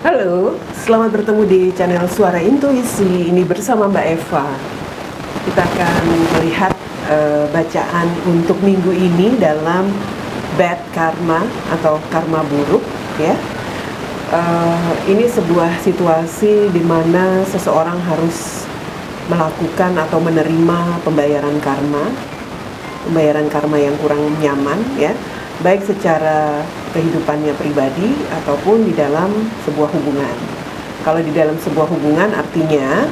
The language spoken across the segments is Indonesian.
Halo, selamat bertemu di channel Suara Intuisi. Ini bersama Mbak Eva. Kita akan melihat bacaan untuk minggu ini dalam bad karma atau karma buruk, ya. Ini sebuah situasi di mana seseorang harus melakukan atau menerima pembayaran karma yang kurang nyaman, ya, baik secara kehidupannya pribadi ataupun di dalam sebuah hubungan. Kalau di dalam sebuah hubungan artinya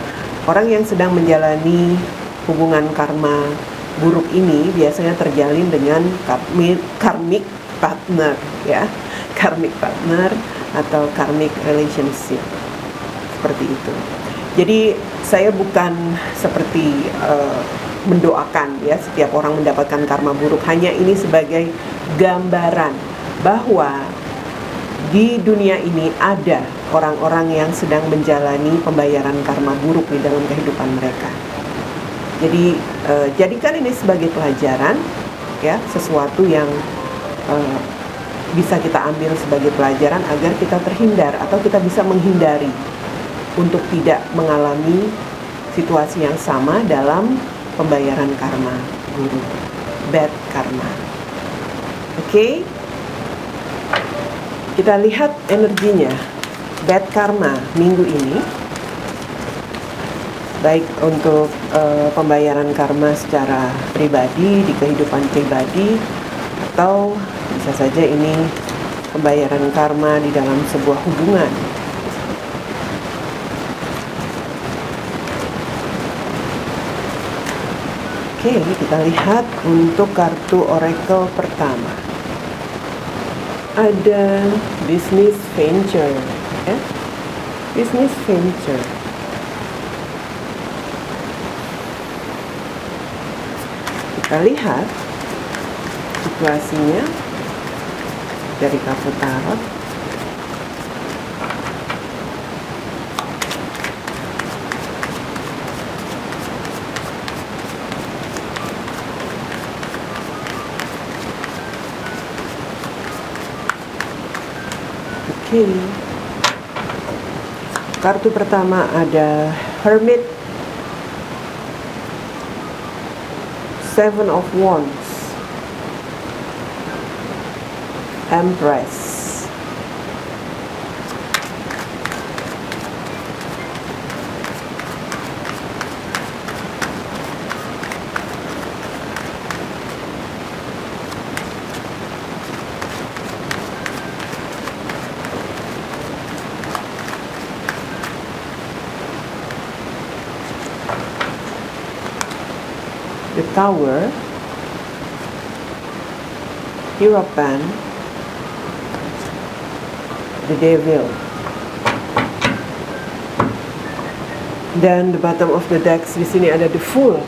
orang yang sedang menjalani hubungan karma buruk ini biasanya terjalin dengan karmic partner, ya, karmic partner atau karmic relationship, seperti itu. Jadi saya bukan seperti mendoakan, ya, setiap orang mendapatkan karma buruk. Hanya ini sebagai gambaran bahwa di dunia ini ada orang-orang yang sedang menjalani pembayaran karma buruk di dalam kehidupan mereka. Jadi jadikan ini sebagai pelajaran, ya, sesuatu yang bisa kita ambil sebagai pelajaran agar kita terhindar atau kita bisa menghindari untuk tidak mengalami situasi yang sama dalam pembayaran karma buruk, bad karma. Oke? Kita lihat energinya bad karma minggu ini, baik untuk pembayaran karma secara pribadi, di kehidupan pribadi, atau bisa saja ini pembayaran karma di dalam sebuah hubungan. Oke, kita lihat untuk kartu oracle pertama. Ada business venture, ya, business venture. Kita lihat situasinya dari kartu tarot. Oke. Kartu pertama ada Hermit, Seven of Wands, Empress. The Tower, Hierophant, the Devil. Dan the bottom of the decks di sini ada the Fool.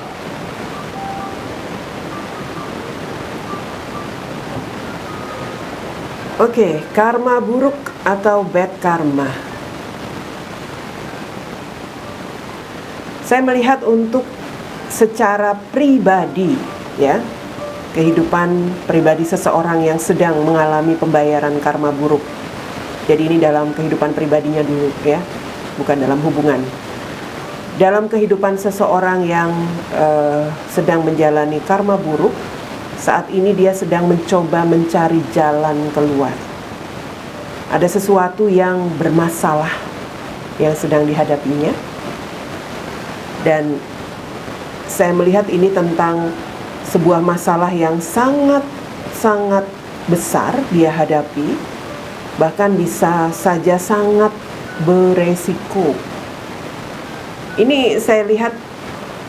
Oke, karma buruk atau bad karma. Saya melihat untuk secara pribadi, ya, kehidupan pribadi seseorang yang sedang mengalami pembayaran karma buruk. Jadi ini dalam kehidupan pribadinya dulu, ya, bukan dalam hubungan. Dalam kehidupan seseorang yang sedang menjalani karma buruk, saat ini dia sedang mencoba mencari jalan keluar. Ada sesuatu yang bermasalah yang sedang dihadapinya, dan saya melihat ini tentang sebuah masalah yang sangat besar dia hadapi, bahkan bisa saja sangat beresiko. Ini saya lihat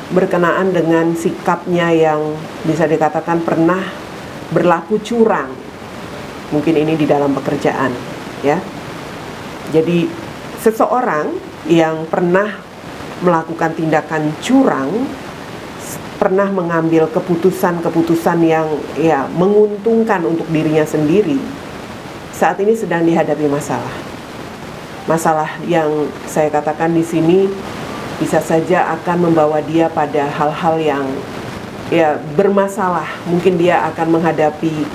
berkenaan dengan sikapnya yang bisa dikatakan pernah berlaku curang. Mungkin ini di dalam pekerjaan, ya. Jadi seseorang yang pernah melakukan tindakan curang, pernah mengambil keputusan-keputusan yang, ya, menguntungkan untuk dirinya sendiri, saat ini sedang dihadapi masalah. Masalah yang saya katakan di sini bisa saja akan membawa dia pada hal-hal yang, ya, bermasalah. Mungkin dia akan menghadapi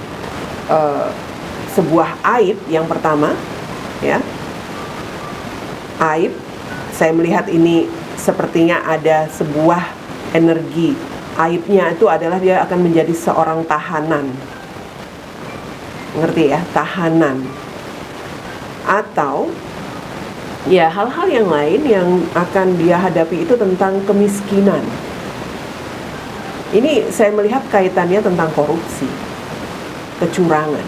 sebuah aib yang pertama, ya, aib, saya melihat ini sepertinya ada sebuah energi. Aibnya itu adalah dia akan menjadi seorang tahanan. Ngerti ya? Tahanan. Atau ya hal-hal yang lain yang akan dia hadapi itu tentang kemiskinan. Ini saya melihat kaitannya tentang korupsi, kecurangan.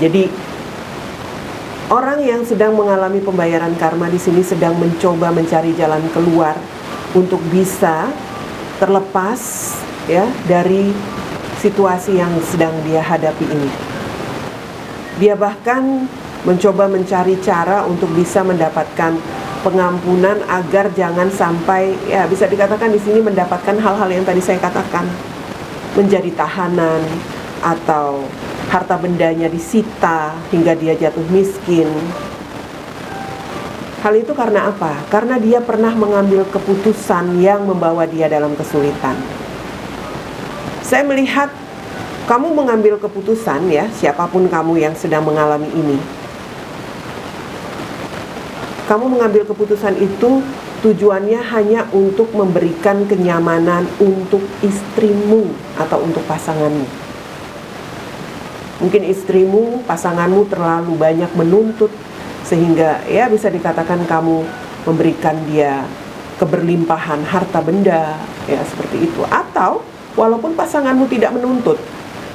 Jadi orang yang sedang mengalami pembayaran karma di sini sedang mencoba mencari jalan keluar untuk bisa terlepas ya dari situasi yang sedang dia hadapi ini. Dia bahkan mencoba mencari cara untuk bisa mendapatkan pengampunan agar jangan sampai, ya bisa dikatakan di sini mendapatkan hal-hal yang tadi saya katakan, menjadi tahanan atau harta bendanya disita hingga dia jatuh miskin. Hal itu karena apa? Karena dia pernah mengambil keputusan yang membawa dia dalam kesulitan. Saya melihat kamu mengambil keputusan, ya, siapapun kamu yang sedang mengalami ini. Kamu mengambil keputusan itu tujuannya hanya untuk memberikan kenyamanan untuk istrimu atau untuk pasanganmu. Mungkin istrimu, pasanganmu terlalu banyak menuntut sehingga ya bisa dikatakan kamu memberikan dia keberlimpahan harta benda, ya seperti itu. Atau walaupun pasanganmu tidak menuntut,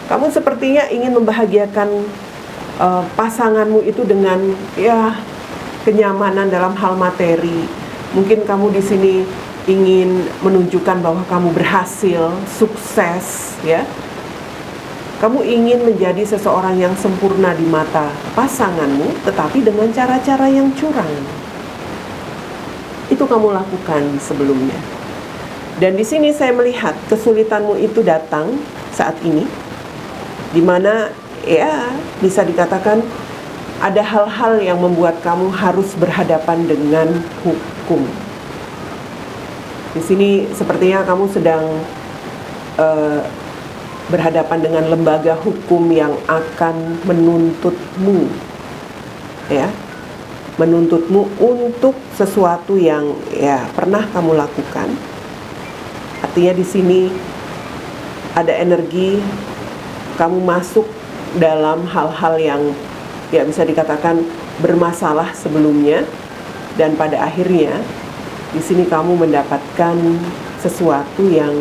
kamu sepertinya ingin membahagiakan pasanganmu itu dengan ya kenyamanan dalam hal materi. Mungkin kamu di sini ingin menunjukkan bahwa kamu berhasil, sukses, ya. Kamu ingin menjadi seseorang yang sempurna di mata pasanganmu, tetapi dengan cara-cara yang curang. Itu kamu lakukan sebelumnya. Dan di sini saya melihat kesulitanmu itu datang saat ini, di mana ya bisa dikatakan ada hal-hal yang membuat kamu harus berhadapan dengan hukum. Di sini sepertinya kamu sedang berhadapan dengan lembaga hukum yang akan menuntutmu, ya, menuntutmu untuk sesuatu yang ya pernah kamu lakukan. Artinya di sini ada energi kamu masuk dalam hal-hal yang ya bisa dikatakan bermasalah sebelumnya, dan pada akhirnya di sini kamu mendapatkan sesuatu yang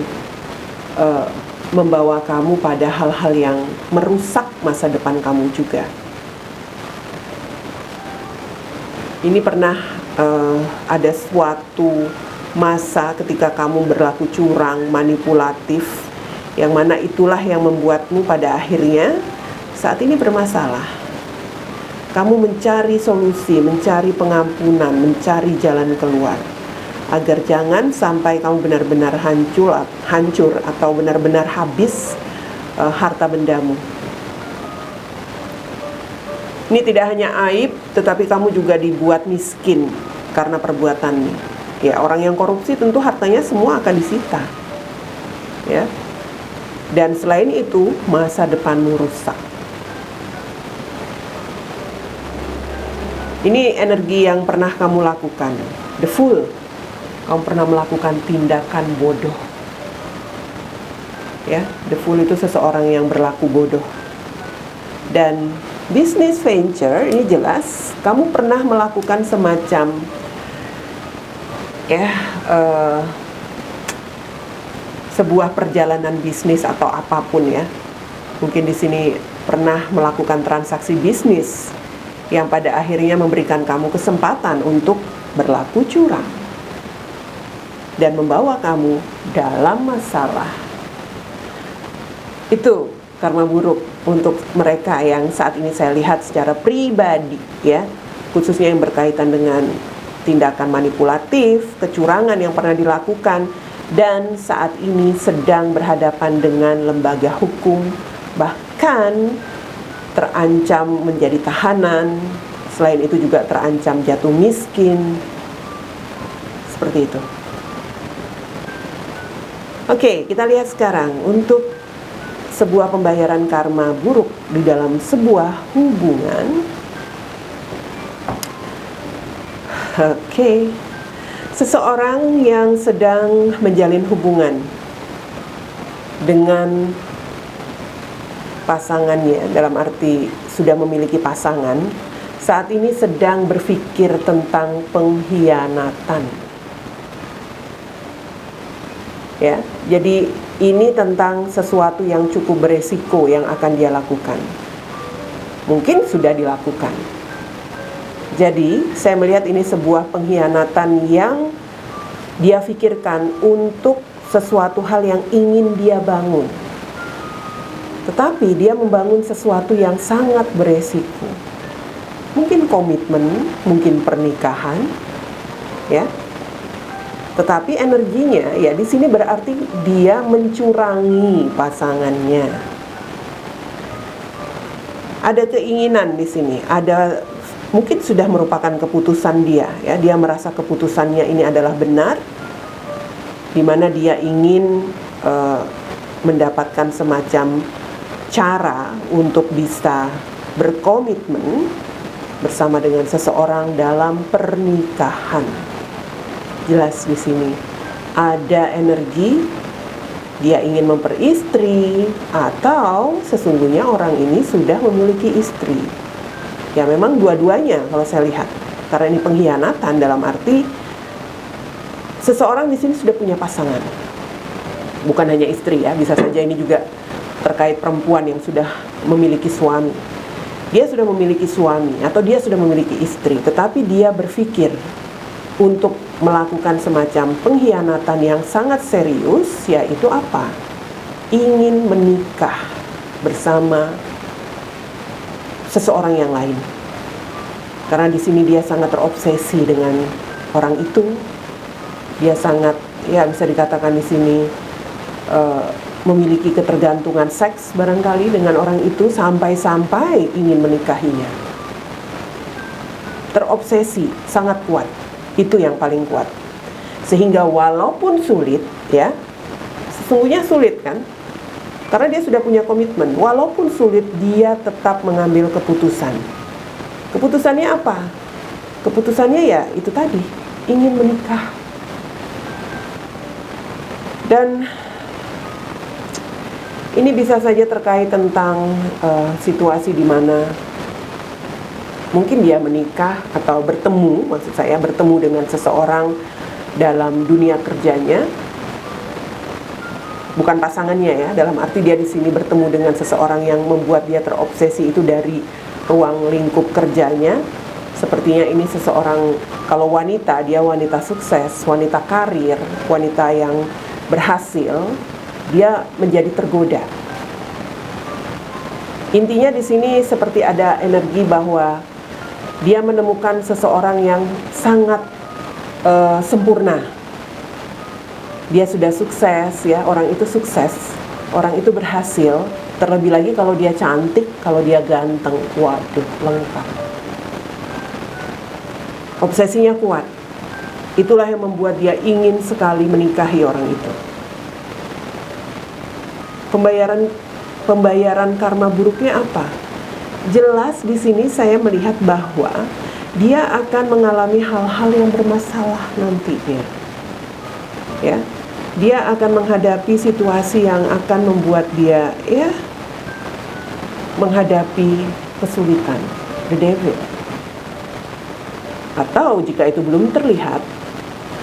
membawa kamu pada hal-hal yang merusak masa depan kamu juga. Ini pernah ada suatu masa ketika kamu berlaku curang, manipulatif, yang mana itulah yang membuatmu pada akhirnya saat ini bermasalah. Kamu mencari solusi, mencari pengampunan, mencari jalan keluar, agar jangan sampai kamu benar-benar hancur atau benar-benar habis harta bendamu. Ini tidak hanya aib, tetapi kamu juga dibuat miskin karena perbuatanmu. Ya, orang yang korupsi tentu hartanya semua akan disita. Ya. Dan selain itu, masa depanmu rusak. Ini energi yang pernah kamu lakukan. The Fool. Kamu pernah melakukan tindakan bodoh. Ya, The Fool itu seseorang yang berlaku bodoh. Dan business venture ini jelas kamu pernah melakukan semacam sebuah perjalanan bisnis atau apapun, ya. Mungkin di sini pernah melakukan transaksi bisnis yang pada akhirnya memberikan kamu kesempatan untuk berlaku curang dan membawa kamu dalam masalah. Itu karma buruk untuk mereka yang saat ini saya lihat secara pribadi, ya, khususnya yang berkaitan dengan tindakan manipulatif, kecurangan yang pernah dilakukan, dan saat ini sedang berhadapan dengan lembaga hukum, bahkan terancam menjadi tahanan, selain itu juga terancam jatuh miskin, seperti itu. Oke, kita lihat sekarang untuk sebuah pembayaran karma buruk di dalam sebuah hubungan. Oke. Seseorang yang sedang menjalin hubungan dengan pasangannya, dalam arti sudah memiliki pasangan, saat ini sedang berpikir tentang pengkhianatan. Ya, jadi ini tentang sesuatu yang cukup beresiko yang akan dia lakukan. Mungkin sudah dilakukan. Jadi, saya melihat ini sebuah pengkhianatan yang dia pikirkan untuk sesuatu hal yang ingin dia bangun. Tetapi dia membangun sesuatu yang sangat beresiko. Mungkin komitmen, mungkin pernikahan, ya. Tetapi energinya, ya di sini berarti dia mencurangi pasangannya. Ada keinginan di sini, ada mungkin sudah merupakan keputusan dia, ya. Dia merasa keputusannya ini adalah benar, di mana dia ingin mendapatkan semacam cara untuk bisa berkomitmen bersama dengan seseorang dalam pernikahan. Jelas di sini ada energi dia ingin memperistri, atau sesungguhnya orang ini sudah memiliki istri. Ya memang dua-duanya kalau saya lihat, karena ini pengkhianatan dalam arti seseorang di sini sudah punya pasangan, bukan hanya istri ya, bisa saja ini juga terkait perempuan yang sudah memiliki suami. Dia sudah memiliki suami atau dia sudah memiliki istri, tetapi dia berpikir untuk melakukan semacam pengkhianatan yang sangat serius, yaitu apa? Ingin menikah bersama seseorang yang lain. Karena di sini dia sangat terobsesi dengan orang itu. Dia sangat, ya bisa dikatakan di sini memiliki ketergantungan seks barangkali dengan orang itu sampai-sampai ingin menikahinya. Terobsesi sangat kuat. Itu yang paling kuat. Sehingga walaupun sulit, ya, sesungguhnya sulit kan? Karena dia sudah punya komitmen. Walaupun sulit, dia tetap mengambil keputusan. Keputusannya apa? Keputusannya ya itu tadi, ingin menikah. Dan ini bisa saja terkait tentang situasi di mana mungkin dia menikah atau bertemu, maksud saya bertemu dengan seseorang dalam dunia kerjanya, bukan pasangannya ya, dalam arti dia di sini bertemu dengan seseorang yang membuat dia terobsesi itu dari ruang lingkup kerjanya. Sepertinya ini seseorang, kalau wanita, dia wanita sukses, wanita karir, wanita yang berhasil, dia menjadi tergoda. Intinya di sini seperti ada energi bahwa dia menemukan seseorang yang sangat sempurna. Dia sudah sukses, ya, orang itu sukses, orang itu berhasil. Terlebih lagi kalau dia cantik, kalau dia ganteng, waduh, lengkap. Obsesinya kuat. Itulah yang membuat dia ingin sekali menikahi orang itu. Pembayaran karma buruknya apa? Jelas di sini saya melihat bahwa dia akan mengalami hal-hal yang bermasalah nantinya. Ya, dia akan menghadapi situasi yang akan membuat dia menghadapi kesulitan, the devil. Atau jika itu belum terlihat,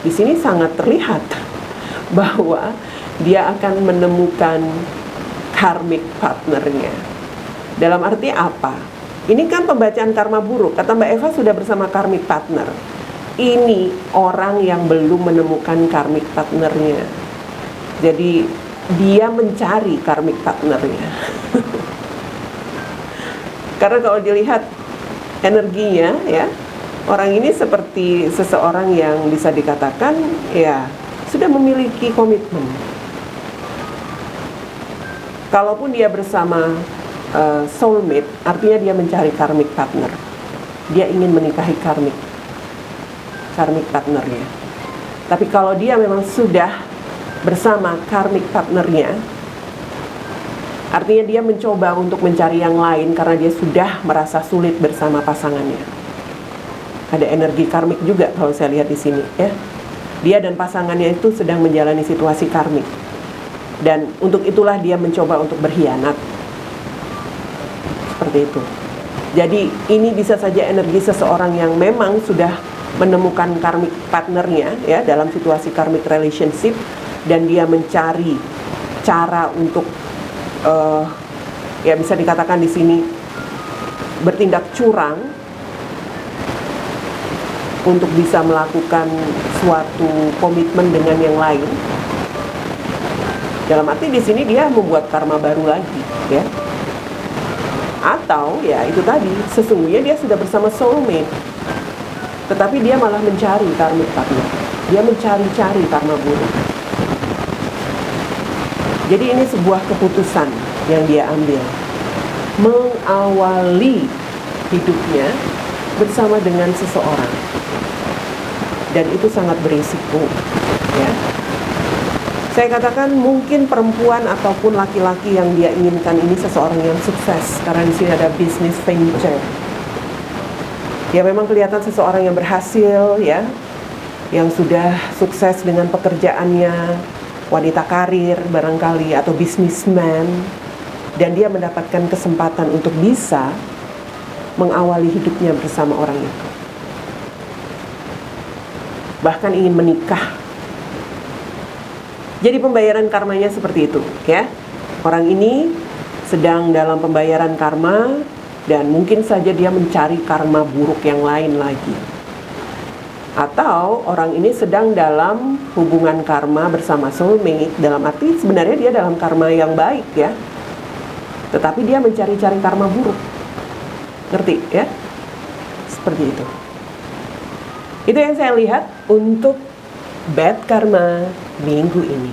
di sini sangat terlihat bahwa dia akan menemukan karmic partnernya. Dalam arti apa? Ini kan pembacaan karma buruk. Kata Mbak Eva sudah bersama karmic partner. Ini orang yang belum menemukan karmic partnernya. Jadi dia mencari karmic partnernya. Karena kalau dilihat energinya, ya, orang ini seperti seseorang yang bisa dikatakan ya sudah memiliki komitmen. Kalaupun dia bersama soulmate, artinya dia mencari karmic partner. Dia ingin menikahi karmic partnernya. Tapi kalau dia memang sudah bersama karmic partnernya, artinya dia mencoba untuk mencari yang lain karena dia sudah merasa sulit bersama pasangannya. Ada energi karmik juga kalau saya lihat di sini ya. Dia dan pasangannya itu sedang menjalani situasi karmik. Dan untuk itulah dia mencoba untuk berkhianat. Seperti itu. Jadi ini bisa saja energi seseorang yang memang sudah menemukan karmic partnernya ya dalam situasi karmic relationship, dan dia mencari cara untuk ya bisa dikatakan di sini bertindak curang untuk bisa melakukan suatu komitmen dengan yang lain. Dalam arti di sini dia membuat karma baru lagi, ya. Atau ya itu tadi, sesungguhnya dia sudah bersama soulmate, tetapi dia malah mencari karmic partner. Dia mencari-cari karma buruk. Jadi ini sebuah keputusan yang dia ambil, mengawali hidupnya bersama dengan seseorang, dan itu sangat berisiko, ya. Saya katakan mungkin perempuan ataupun laki-laki yang dia inginkan ini seseorang yang sukses, karena di sini ada business venture. Ya memang kelihatan seseorang yang berhasil, ya, yang sudah sukses dengan pekerjaannya, wanita karir barangkali atau bisnismen, dan dia mendapatkan kesempatan untuk bisa mengawali hidupnya bersama orang itu. Bahkan ingin menikah. Jadi pembayaran karmanya seperti itu, ya. Orang ini sedang dalam pembayaran karma, dan mungkin saja dia mencari karma buruk yang lain lagi. Atau orang ini sedang dalam hubungan karma bersama soulmate, dalam arti sebenarnya dia dalam karma yang baik, ya, tetapi dia mencari-cari karma buruk. Ngerti, ya? Seperti itu. Itu yang saya lihat untuk bad karma minggu ini.